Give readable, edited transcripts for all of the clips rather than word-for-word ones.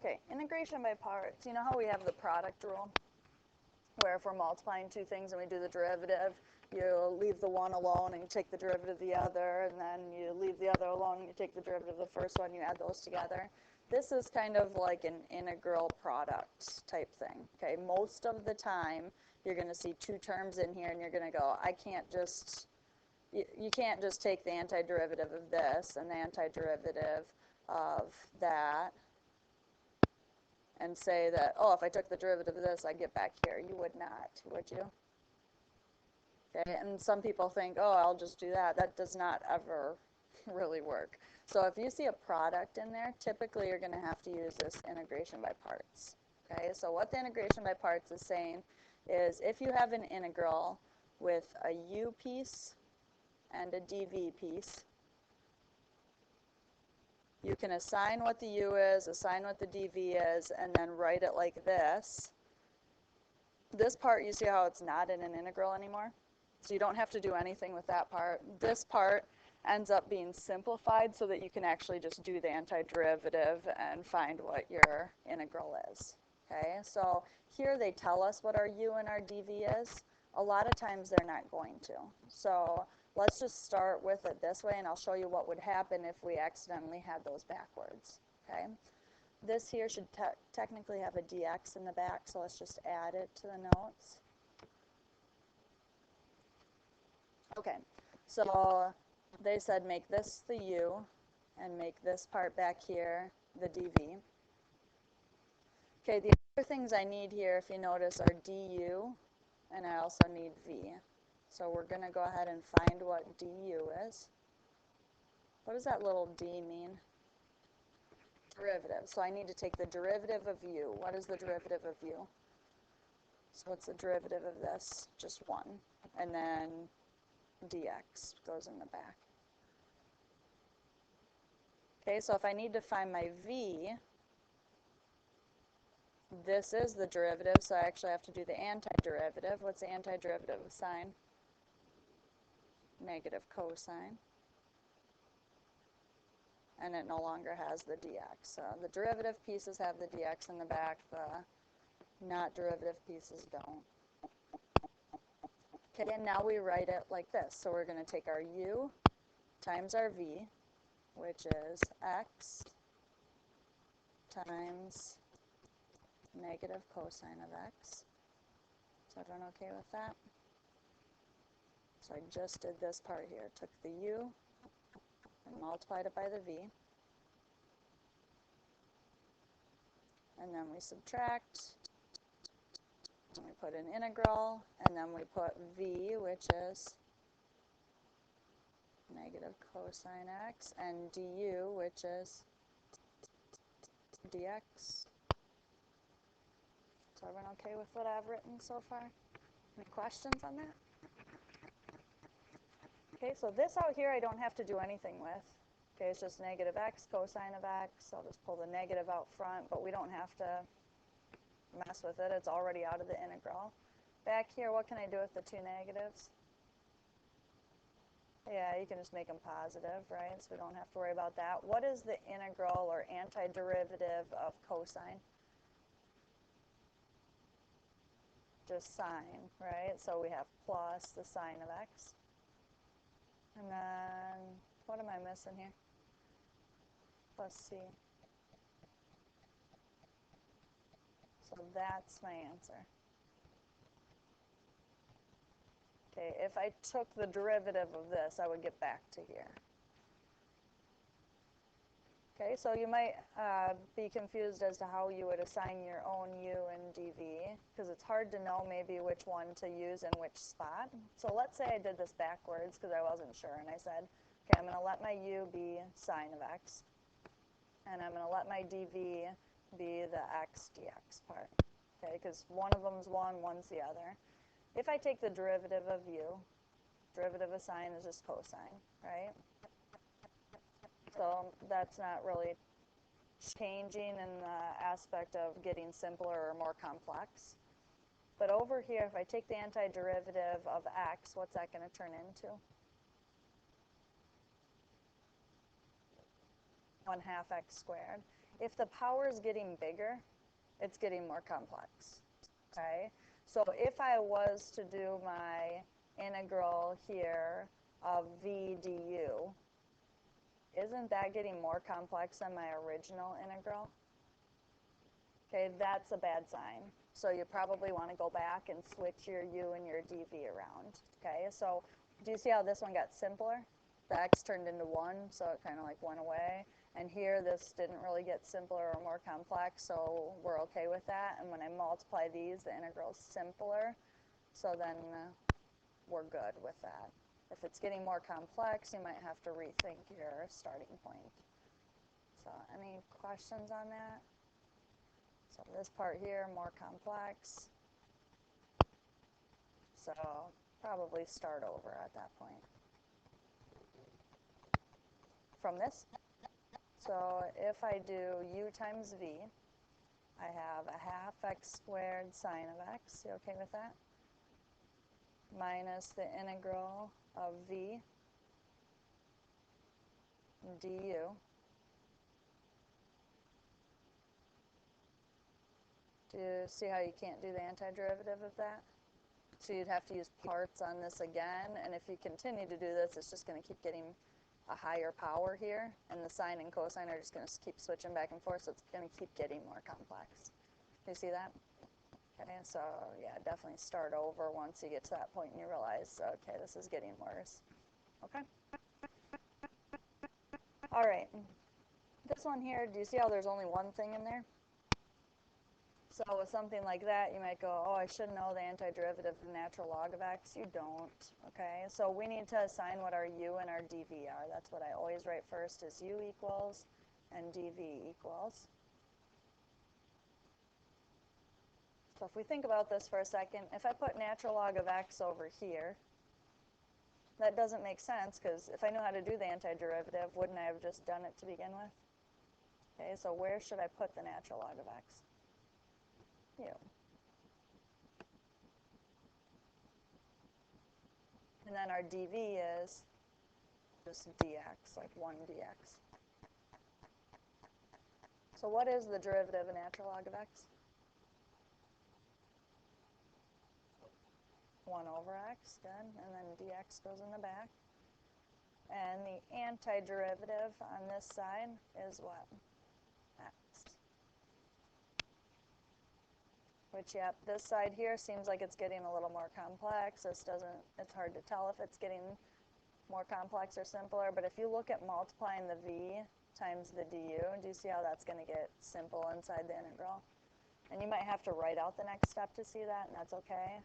Okay, integration by parts. You know how we have the product rule, where if we're multiplying two things and we do the derivative, you leave the one alone and you take the derivative of the other, and then you leave the other alone and you take the derivative of the first one, you add those together. This is kind of like an integral product type thing. Okay, most of the time you're going to see two terms in here and you're going to go, I can't just, you can't just take the antiderivative of this and the antiderivative of that and say that, oh, if I took the derivative of this, I'd get back here. You would not, would you? Okay, and some people think, oh, I'll just do that. That does not ever really work. So if you see a product in there, typically you're going to have to use this integration by parts. Okay, so what the integration by parts is saying is if you have an integral with a u piece and a dv piece, you can assign what the u is, assign what the dv is, and then write it like this. This part, you see how it's not in an integral anymore? So you don't have to do anything with that part. This part ends up being simplified so that you can actually just do the antiderivative and find what your integral is. Okay, so here they tell us what our u and our dv is. A lot of times they're not going to. So let's just start with it this way, and I'll show you what would happen if we accidentally had those backwards. Okay, this here should technically have a dx in the back, so let's just add it to the notes. Okay, so they said make this the u and make this part back here the dv. Okay, the other things I need here, if you notice, are du, and I also need v. So we're going to go ahead and find what du is. What does that little d mean? Derivative. So I need to take the derivative of u. What is the derivative of u? So what's the derivative of this? Just 1. And then dx goes in the back. Okay, so if I need to find my v, this is the derivative, so I actually have to do the antiderivative. What's the antiderivative of sine? Negative cosine. And it no longer has the dx. So the derivative pieces have the dx in the back, the not derivative pieces don't. Okay, and now we write it like this. So we're going to take our u times our v, which is x times negative cosine of x. Is everyone okay with that? So I just did this part here. Took the u and multiplied it by the v. And then we subtract, and we put an integral, and then we put v, which is negative cosine x, and du, which is dx. Is everyone okay with what I've written so far? Any questions on that? Okay, so this out here I don't have to do anything with. Okay, it's just negative x cosine of x. I'll just pull the negative out front, but we don't have to mess with it. It's already out of the integral. Back here, what can I do with the two negatives? Yeah, you can just make them positive, right? So we don't have to worry about that. What is the integral or antiderivative of cosine? Just sine, right? So we have plus the sine of x. And then, what am I missing here? Plus c. So that's my answer. Okay, if I took the derivative of this, I would get back to here. Okay, so you might be confused as to how you would assign your own u and dv, because it's hard to know maybe which one to use in which spot. So let's say I did this backwards because I wasn't sure, and I said, okay, I'm going to let my u be sine of x, and I'm going to let my dv be the x dx part, okay, because one of them's one, one's the other. If I take the derivative of u, derivative of sine is just cosine, right? So that's not really changing in the aspect of getting simpler or more complex. But over here, if I take the antiderivative of x, what's that going to turn into? 1/2 x squared. if the power is getting bigger, it's getting more complex, okay? So if I was to do my integral here of v du, isn't that getting more complex than my original integral? Okay, that's a bad sign. So you probably want to go back and switch your u and your dv around. Okay, so do you see how this one got simpler? The x turned into 1, so it kind of like went away. And here, this didn't really get simpler or more complex, so we're okay with that. And when I multiply these, the integral is simpler, so then we're good with that. If it's getting more complex, you might have to rethink your starting point. So any questions on that? So this part here, more complex. So probably start over at that point. From this, so if I do u times v, I have a half x squared sine of x. You okay with that? Minus the integral of v du. Do you see how you can't do the antiderivative of that? So you'd have to use parts on this again, and if you continue to do this, it's just going to keep getting a higher power here, and the sine and cosine are just going to keep switching back and forth, so it's going to keep getting more complex. You see that? Okay, so yeah, definitely start over once you get to that point and you realize, okay, this is getting worse. Okay? All right. This one here, do you see how there's only one thing in there? So with something like that, you might go, oh, I should know the antiderivative of the natural log of x. You don't, okay? So we need to assign what our u and our dv are. That's what I always write first is u equals and dv equals. So if we think about this for a second, if I put natural log of x over here, that doesn't make sense because if I know how to do the antiderivative, wouldn't I have just done it to begin with? Okay, so where should I put the natural log of x? U. And then our dv is just dx, like 1 dx. So what is the derivative of natural log of x? 1 over x, good. And then dx goes in the back. And the antiderivative on this side is what? X. Which, yep, this side here seems like it's getting a little more complex. This doesn't, it's hard to tell if it's getting more complex or simpler. But if you look at multiplying the v times the du, do you see how that's going to get simple inside the integral? And you might have to write out the next step to see that, and that's okay.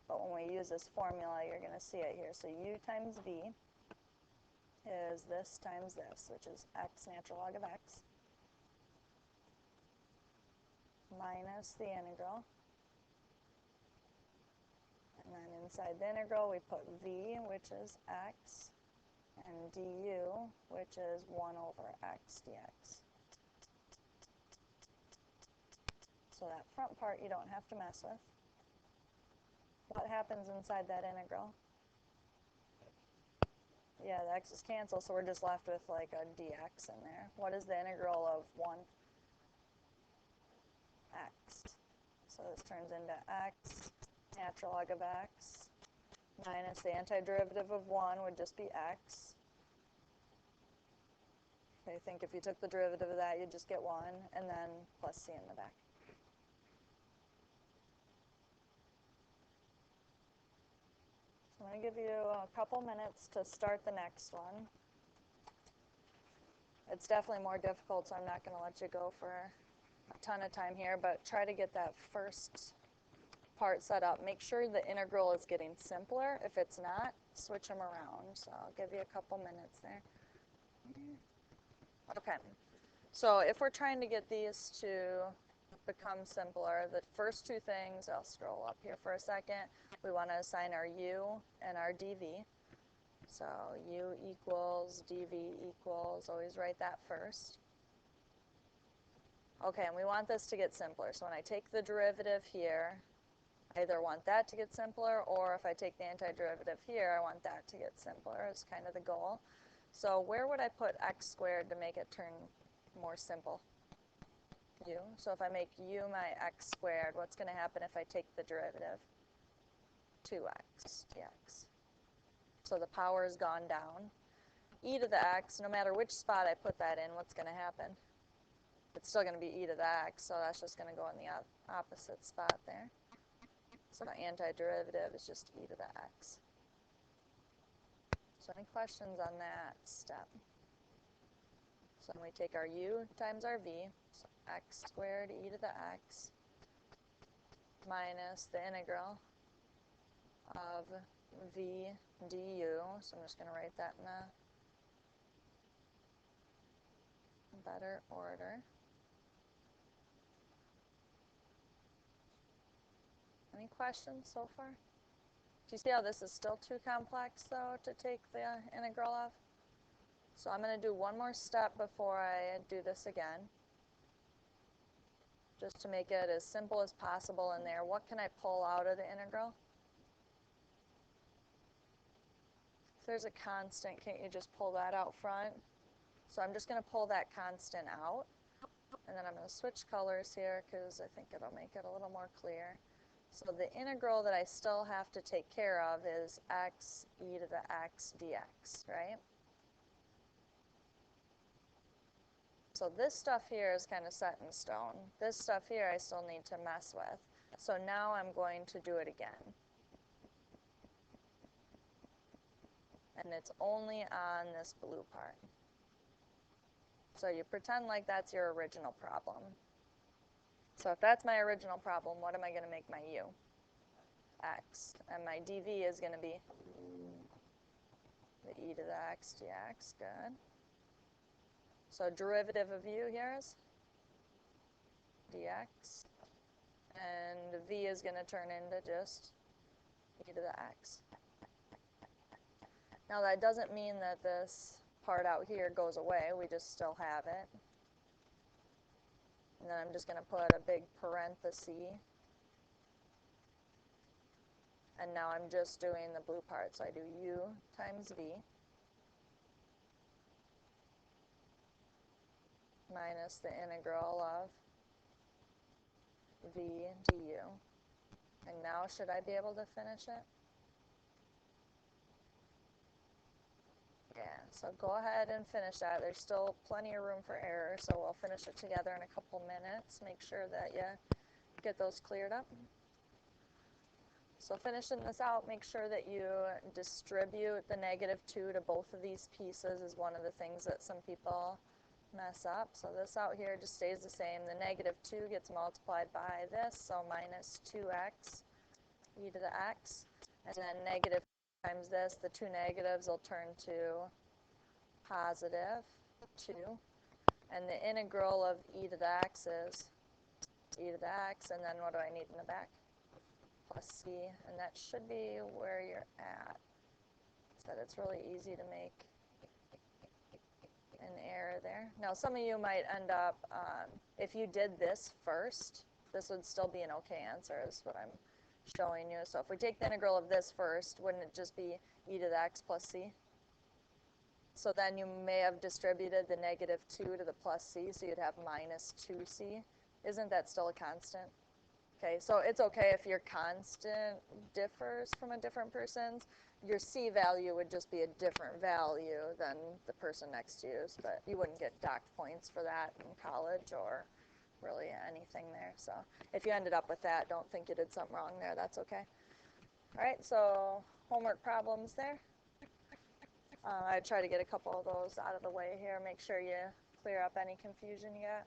But when we use this formula, you're going to see it here. So u times v is this times this, which is x natural log of x, minus the integral. And then inside the integral, we put v, which is x, and du, which is 1 over x dx. So that front part you don't have to mess with. What happens inside that integral? Yeah, the x's cancel, so we're just left with like a dx in there. What is the integral of 1? X. So this turns into x, natural log of x, minus the antiderivative of 1 would just be x. Okay, I think if you took the derivative of that, you'd just get 1, and then plus c in the back. So I'm going to give you a couple minutes to start the next one. It's definitely more difficult, so I'm not going to let you go for a ton of time here, but try to get that first part set up. Make sure the integral is getting simpler. If it's not, switch them around. So I'll give you a couple minutes there. Okay, so if we're trying to get these to become simpler, the first two things, I'll scroll up here for a second, we want to assign our u and our dv. So u equals dv equals, always write that first. Okay, and we want this to get simpler. So when I take the derivative here, I either want that to get simpler, or if I take the antiderivative here, I want that to get simpler. It's kind of the goal. So where would I put x squared to make it turn more simple? u. So if I make u my x squared, what's going to happen if I take the derivative? 2x dx. So the power has gone down. E to the x, no matter which spot I put that in, what's going to happen? It's still going to be e to the x, so that's just going to go in the opposite spot there. So my antiderivative is just e to the x. So any questions on that step? So then we take our u times our v, so x squared e to the x minus the integral of v du. So I'm just going to write that in a better order. Any questions so far? Do you see how this is still too complex, though, to take the integral of? So I'm going to do one more step before I do this again, just to make it as simple as possible in there. What can I pull out of the integral? If there's a constant, can't you just pull that out front? So I'm just going to pull that constant out, and then I'm going to switch colors here because I think it'll make it a little more clear. So the integral that I still have to take care of is x e to the x dx, right? So this stuff here is kind of set in stone. This stuff here I still need to mess with. So now I'm going to do it again. And it's only on this blue part. So you pretend like that's your original problem. So if that's my original problem, what am I going to make my u? X. And my dv is going to be the e to the x dx. Good. So derivative of u here is dx. And v is going to turn into just e to the x. Now that doesn't mean that this part out here goes away. We just still have it. And then I'm just going to put a big parenthesis. And now I'm just doing the blue part. So I do u times v minus the integral of v du. And now should I be able to finish it? Yeah, so go ahead and finish that. There's still plenty of room for error, so we'll finish it together in a couple minutes. Make sure that you get those cleared up. So finishing this out, make sure that you distribute the -2 to both of these pieces is one of the things that some people mess up. So this out here just stays the same. The -2 gets multiplied by this, so minus 2x e to the x. And then negative times this, the two negatives will turn to positive 2. And the integral of e to the x is e to the x, and then what do I need in the back? Plus c, and that should be where you're at. So it's really easy to make an error there. Now some of you might end up, if you did this first, this would still be an okay answer is what I'm showing you. So if we take the integral of this first, wouldn't it just be e to the x plus c? So then you may have distributed the -2 to the plus c, so you'd have minus 2c. Isn't that still a constant? Okay, so it's okay if your constant differs from a different person's. Your c value would just be a different value than the person next to you, but you wouldn't get docked points for that in college or really anything there. So if you ended up with that, don't think you did something wrong there. That's okay. All right, so homework problems there. I try to get a couple of those out of the way here. Make sure you clear up any confusion you got.